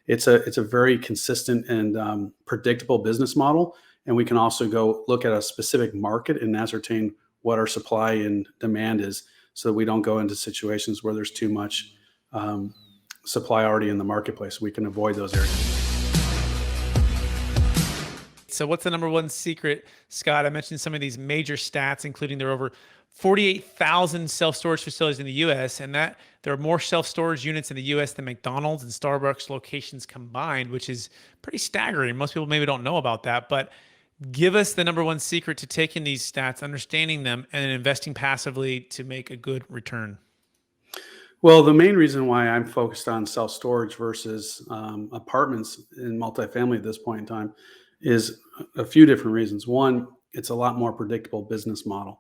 It's a very consistent and predictable business model, and we can also go look at a specific market and ascertain what our supply and demand is, so that we don't go into situations where there's too much supply already in the marketplace. We can avoid those areas. So what's the number one secret, Scott? I mentioned some of these major stats, including there are over 48,000 self-storage facilities in the U.S., and that there are more self-storage units in the U.S. than McDonald's and Starbucks locations combined, which is pretty staggering. Most people maybe don't know about that, but give us the number one secret to taking these stats, understanding them, and investing passively to make a good return. Well, the main reason why I'm focused on self-storage versus apartments in multifamily at this point in time is a few different reasons. One, it's a lot more predictable business model.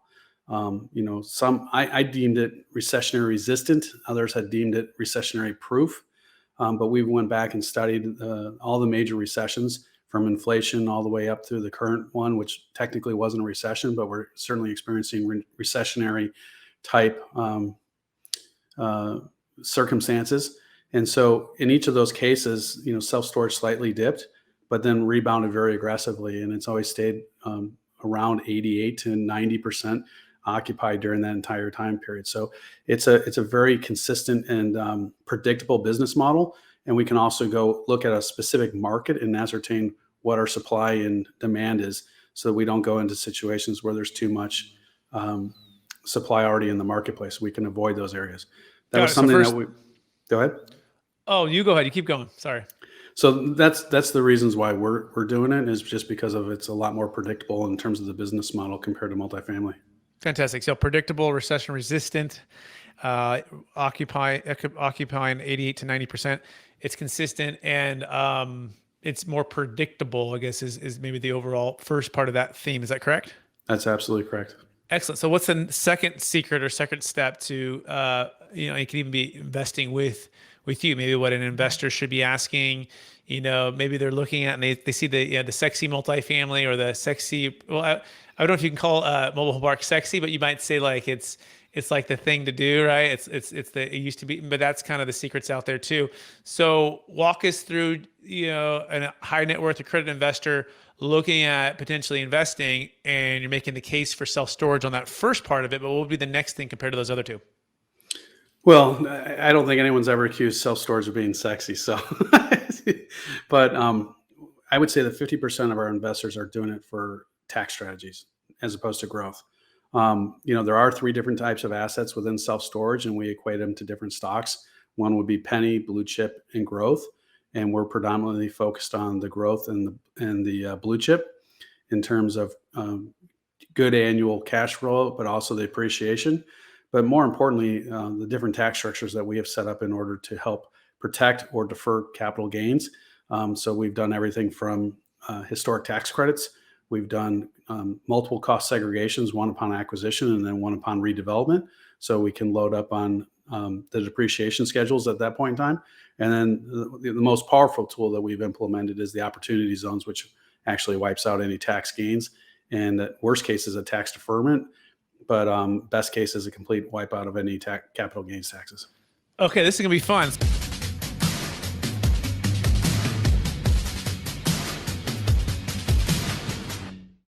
I deemed it recessionary resistant. Others had deemed it recessionary proof. But we went back and studied all the major recessions, from inflation all the way up through the current one, which technically wasn't a recession, but we're certainly experiencing recessionary type circumstances. And so in each of those cases, self-storage slightly dipped, but then rebounded very aggressively. And it's always stayed around 88 to 90% occupied during that entire time period. So it's a very consistent and predictable business model. And we can also go look at a specific market and ascertain what our supply and demand is, so that we don't go into situations where there's too much supply already in the marketplace. We can avoid those areas. That was something that we... Go ahead. Oh, you go ahead. You keep going. Sorry. So that's the reasons why we're doing it, is just because of it's a lot more predictable in terms of the business model compared to multifamily. Fantastic. So predictable, recession resistant, occupying 88 to 90%. It's consistent, and it's more predictable, I guess, is maybe the overall first part of that theme. Is that correct? That's absolutely correct. Excellent. So what's the second secret or second step to, you can even be investing with you? Maybe what an investor should be asking, maybe they're looking at and they see the sexy multifamily or the sexy, well, I don't know if you can call mobile home park sexy, but you might say like it's like the thing to do, right? It used to be, but that's kind of the secrets out there too. So walk us through, a high net worth accredited investor looking at potentially investing, and you're making the case for self-storage on that first part of it, but what would be the next thing compared to those other two? Well, I don't think anyone's ever accused self-storage of being sexy. So, but I would say that 50% of our investors are doing it for tax strategies as opposed to growth. There are three different types of assets within self-storage, and we equate them to different stocks. One would be penny, blue chip, and growth. And we're predominantly focused on the growth and the blue chip in terms of good annual cash flow, but also the appreciation. But more importantly, the different tax structures that we have set up in order to help protect or defer capital gains. So we've done everything from historic tax credits. We've done multiple cost segregations, one upon acquisition and then one upon redevelopment. So we can load up on the depreciation schedules at that point in time. And then the most powerful tool that we've implemented is the opportunity zones, which actually wipes out any tax gains. And worst case is a tax deferment, but best case is a complete wipeout of any capital gains taxes. Okay, this is going to be fun.